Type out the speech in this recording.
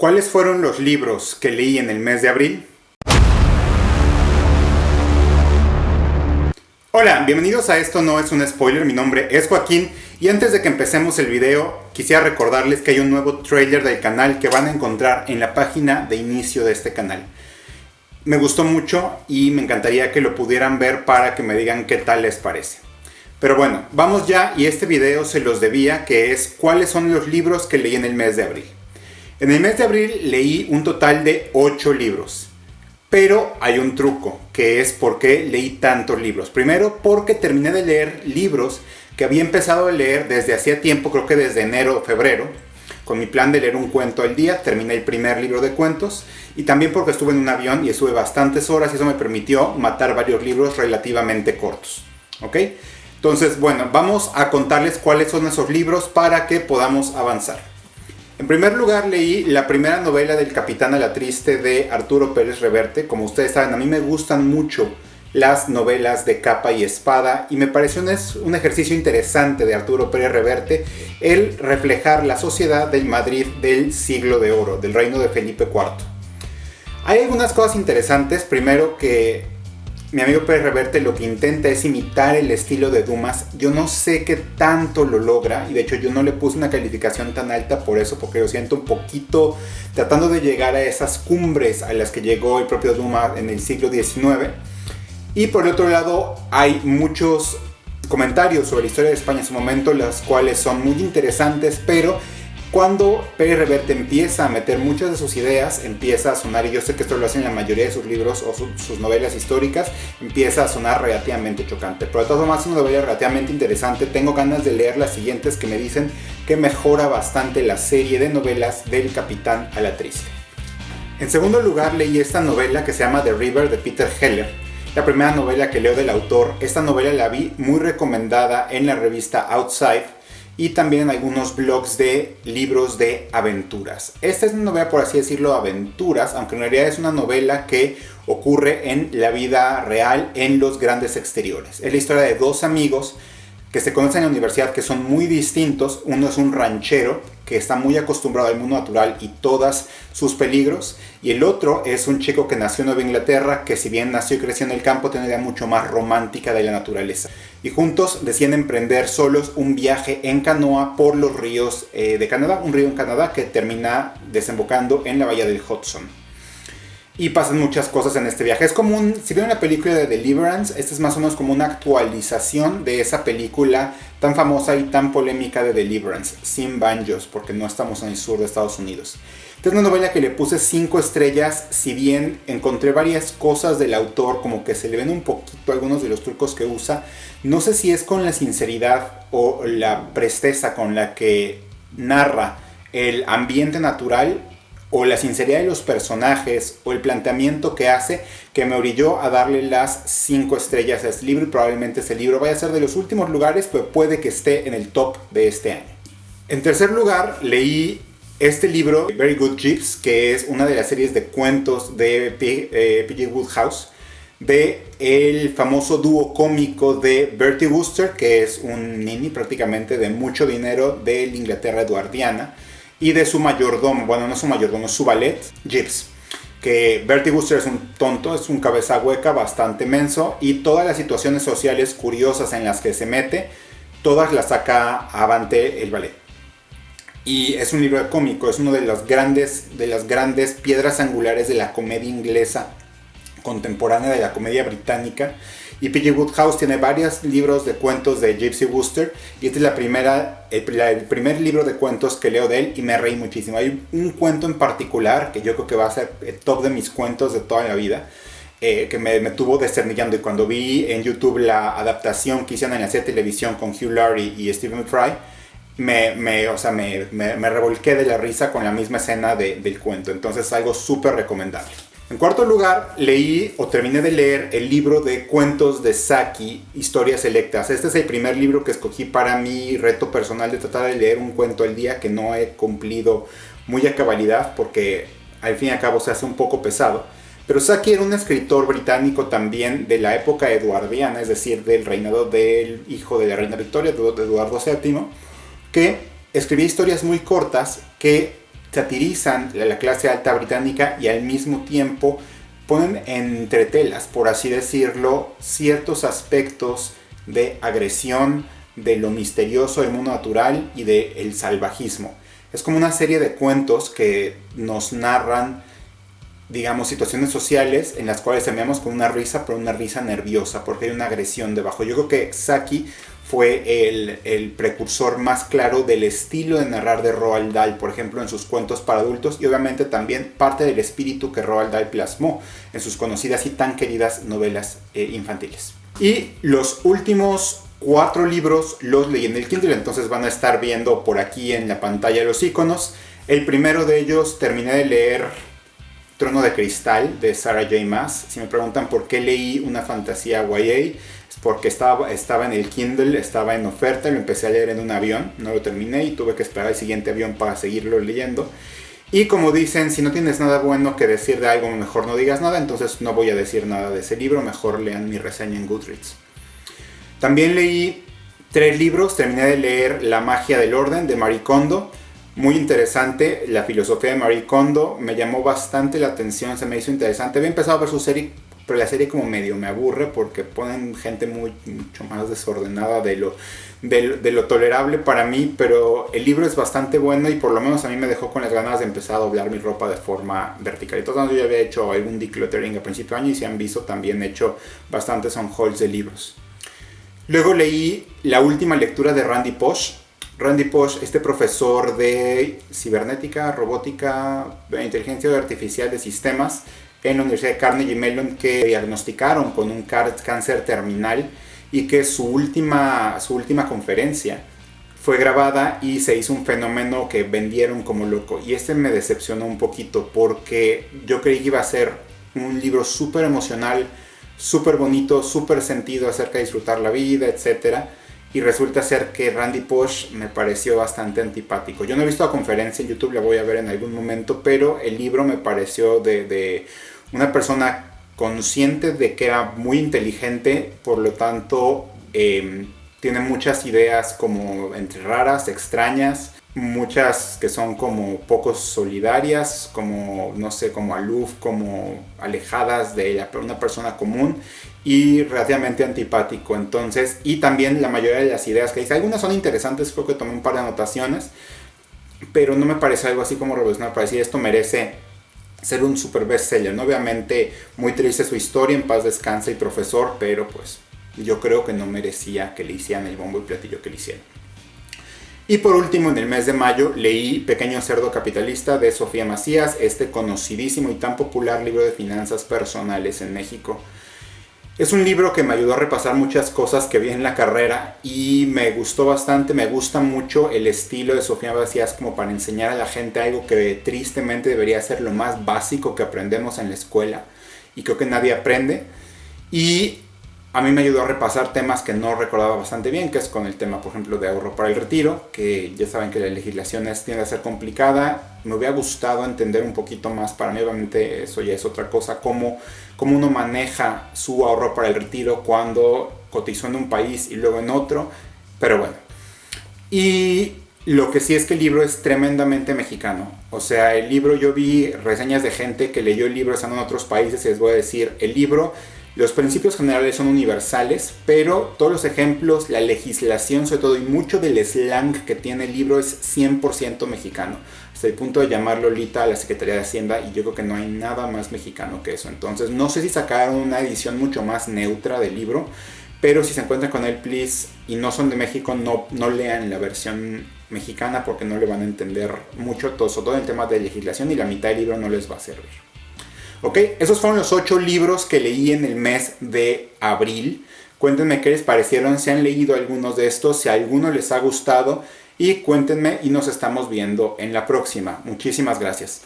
¿Cuáles fueron los libros que leí en el mes de abril? Hola, bienvenidos a Esto No Es Un Spoiler, mi nombre es Joaquín y antes de que empecemos el video quisiera recordarles que hay un nuevo trailer del canal que van a encontrar en la página de inicio de este canal. Me gustó mucho y me encantaría que lo pudieran ver para que me digan qué tal les parece. Pero bueno, vamos ya y este video se los debía, que es cuáles son los libros que leí en el mes de abril. En el mes de abril leí un total de 8 libros. Pero hay un truco, que es por qué leí tantos libros. Primero, porque terminé de leer libros que había empezado a leer desde hacía tiempo, creo que desde enero o febrero. Con mi plan de leer un cuento al día, terminé el primer libro de cuentos. Y también porque estuve en un avión y estuve bastantes horas y eso me permitió matar varios libros relativamente cortos. ¿Ok? Entonces, bueno, vamos a contarles cuáles son esos libros para que podamos avanzar. En primer lugar leí la primera novela del Capitán a la Triste de Arturo Pérez Reverte. Como ustedes saben, a mí me gustan mucho las novelas de capa y espada y me pareció un ejercicio interesante de Arturo Pérez Reverte el reflejar la sociedad del Madrid del siglo de oro, del reino de Felipe IV. Hay algunas cosas interesantes. Primero, que mi amigo Pérez Reverte lo que intenta es imitar el estilo de Dumas. Yo no sé qué tanto lo logra y de hecho yo no le puse una calificación tan alta por eso, porque lo siento un poquito tratando de llegar a esas cumbres a las que llegó el propio Dumas en el siglo XIX. Y por el otro lado hay muchos comentarios sobre la historia de España en su momento, las cuales son muy interesantes, pero cuando Pérez Reverte empieza a meter muchas de sus ideas, empieza a sonar, y yo sé que esto lo hace en la mayoría de sus libros o sus novelas históricas, empieza a sonar relativamente chocante. Pero de todas formas es una novela relativamente interesante. Tengo ganas de leer las siguientes que me dicen que mejora bastante la serie de novelas del Capitán a la Triste. En segundo lugar leí esta novela que se llama The River de Peter Heller. La primera novela que leo del autor. Esta novela la vi muy recomendada en la revista Outside y también en algunos blogs de libros de aventuras. Esta es una novela, por así decirlo, de aventuras, aunque en realidad es una novela que ocurre en la vida real, en los grandes exteriores. Es la historia de dos amigos que se conocen en la universidad, que son muy distintos. Uno es un ranchero que está muy acostumbrado al mundo natural y todos sus peligros, y el otro es un chico que nació en Nueva Inglaterra, que si bien nació y creció en el campo, tiene una idea mucho más romántica de la naturaleza. Y juntos deciden emprender solos un viaje en canoa por los ríos de Canadá, un río en Canadá que termina desembocando en la bahía del Hudson. Y pasan muchas cosas en este viaje. Es como si vieron la película de Deliverance, esta es más o menos como una actualización de esa película tan famosa y tan polémica de Deliverance, sin banjos, porque no estamos en el sur de Estados Unidos. Esta es una novela que le puse 5 estrellas, si bien encontré varias cosas del autor, como que se le ven un poquito algunos de los trucos que usa. No sé si es con la sinceridad o la presteza con la que narra el ambiente natural, o la sinceridad de los personajes, o el planteamiento que hace, que me orilló a darle las 5 estrellas a este libro. Y probablemente este libro vaya a ser de los últimos lugares, pero puede que esté en el top de este año. En tercer lugar, leí este libro, Very Good Jeeps, que es una de las series de cuentos de P.J. Wodehouse, de el famoso dúo cómico de Bertie Wooster, que es un nini prácticamente de mucho dinero de la Inglaterra eduardiana, y de su mayordomo, bueno, no su mayordomo, es su valet, Jeeves. Que Bertie Wooster es un tonto, es un cabeza hueca bastante menso, y todas las situaciones sociales curiosas en las que se mete, todas las saca avante el valet. Y es un libro cómico, es uno de las grandes piedras angulares de la comedia inglesa contemporánea, de la comedia británica. Y P.J. Wodehouse tiene varios libros de cuentos de Gypsy Wooster, y este es el primer libro de cuentos que leo de él y me reí muchísimo. Hay un cuento en particular que yo creo que va a ser el top de mis cuentos de toda la vida, que me tuvo desternillando, y cuando vi en YouTube la adaptación que hicieron en la serie de televisión con Hugh Laurie y Stephen Fry, me revolqué de la risa con la misma escena del cuento. Entonces es algo súper recomendable. En cuarto lugar, leí o terminé de leer el libro de cuentos de Saki, Historias Selectas. Este es el primer libro que escogí para mi reto personal de tratar de leer un cuento al día, que no he cumplido muy a cabalidad porque al fin y al cabo se hace un poco pesado. Pero Saki era un escritor británico también de la época eduardiana, es decir, del reinado del hijo de la reina Victoria, de Eduardo VII, que escribía historias muy cortas que satirizan la clase alta británica y al mismo tiempo ponen entre telas, por así decirlo, ciertos aspectos de agresión, de lo misterioso del mundo natural y del salvajismo. Es como una serie de cuentos que nos narran, digamos, situaciones sociales en las cuales terminamos con una risa, pero una risa nerviosa, porque hay una agresión debajo. Yo creo que Saki fue el precursor más claro del estilo de narrar de Roald Dahl, por ejemplo, en sus cuentos para adultos, y obviamente también parte del espíritu que Roald Dahl plasmó en sus conocidas y tan queridas novelas infantiles. Y los últimos 4 libros los leí en el Kindle, entonces van a estar viendo por aquí en la pantalla los iconos. El primero de ellos terminé de leer Trono de Cristal de Sarah J. Maas. Si me preguntan por qué leí una fantasía YA, es porque estaba en el Kindle, estaba en oferta, lo empecé a leer en un avión, no lo terminé y tuve que esperar al siguiente avión para seguirlo leyendo. Y como dicen, si no tienes nada bueno que decir de algo, mejor no digas nada, entonces no voy a decir nada de ese libro, mejor lean mi reseña en Goodreads. También leí 3 libros, terminé de leer La magia del orden de Marie Kondo. Muy interesante, la filosofía de Marie Kondo me llamó bastante la atención, se me hizo interesante. Había empezado a ver su serie, pero la serie como medio me aburre porque ponen gente mucho más desordenada de lo tolerable para mí, pero el libro es bastante bueno y por lo menos a mí me dejó con las ganas de empezar a doblar mi ropa de forma vertical. Entonces yo ya había hecho algún decluttering a principio de año y si han visto también he hecho bastantes on-hauls de libros. Luego leí la última lectura de Randy Pausch. Randy Pausch, este profesor de cibernética, robótica, inteligencia artificial de sistemas en la Universidad de Carnegie Mellon, que diagnosticaron con un cáncer terminal y que su última conferencia fue grabada y se hizo un fenómeno que vendieron como loco. Y este me decepcionó un poquito porque yo creí que iba a ser un libro súper emocional, súper bonito, súper sentido acerca de disfrutar la vida, etc. Y resulta ser que Randy Pausch me pareció bastante antipático. Yo no he visto la conferencia en YouTube, la voy a ver en algún momento, pero el libro me pareció de una persona consciente de que era muy inteligente, por lo tanto tiene muchas ideas como entre raras, extrañas, muchas que son como poco solidarias, como no sé, como aloof, como alejadas de una persona común y relativamente antipático. Entonces, y también la mayoría de las ideas que dice, algunas son interesantes, creo que tomé un par de anotaciones, pero no me parece algo así como revolucionario para decir esto merece ser un super bestseller, ¿no? Obviamente muy triste su historia, en paz descanse el profesor, pero pues yo creo que no merecía que le hicieran el bombo y platillo que le hicieron. Y por último, en el mes de mayo leí Pequeño Cerdo Capitalista de Sofía Macías, este conocidísimo y tan popular libro de finanzas personales en México. Es un libro que me ayudó a repasar muchas cosas que vi en la carrera y me gustó bastante, me gusta mucho el estilo de Sofía Macías como para enseñar a la gente algo que tristemente debería ser lo más básico que aprendemos en la escuela y creo que nadie aprende. Y a mí me ayudó a repasar temas que no recordaba bastante bien, que es con el tema, por ejemplo, de ahorro para el retiro, que ya saben que la legislación tiende a ser complicada. Me hubiera gustado entender un poquito más, para mí obviamente eso ya es otra cosa, cómo uno maneja su ahorro para el retiro cuando cotizó en un país y luego en otro, pero bueno. Y lo que sí es que el libro es tremendamente mexicano. O sea, el libro, yo vi reseñas de gente que leyó el libro estando en otros países y les voy a decir, el libro, los principios generales son universales, pero todos los ejemplos, la legislación sobre todo y mucho del slang que tiene el libro es 100% mexicano. Hasta el punto de llamar Lolita a la Secretaría de Hacienda y yo creo que no hay nada más mexicano que eso. Entonces no sé si sacaron una edición mucho más neutra del libro, pero si se encuentran con él, please, y no son de México, no lean la versión mexicana porque no le van a entender mucho todo el tema de legislación y la mitad del libro no les va a servir. Ok, esos fueron los 8 libros que leí en el mes de abril. Cuéntenme qué les parecieron, si han leído algunos de estos, si a alguno les ha gustado y cuéntenme y nos estamos viendo en la próxima. Muchísimas gracias.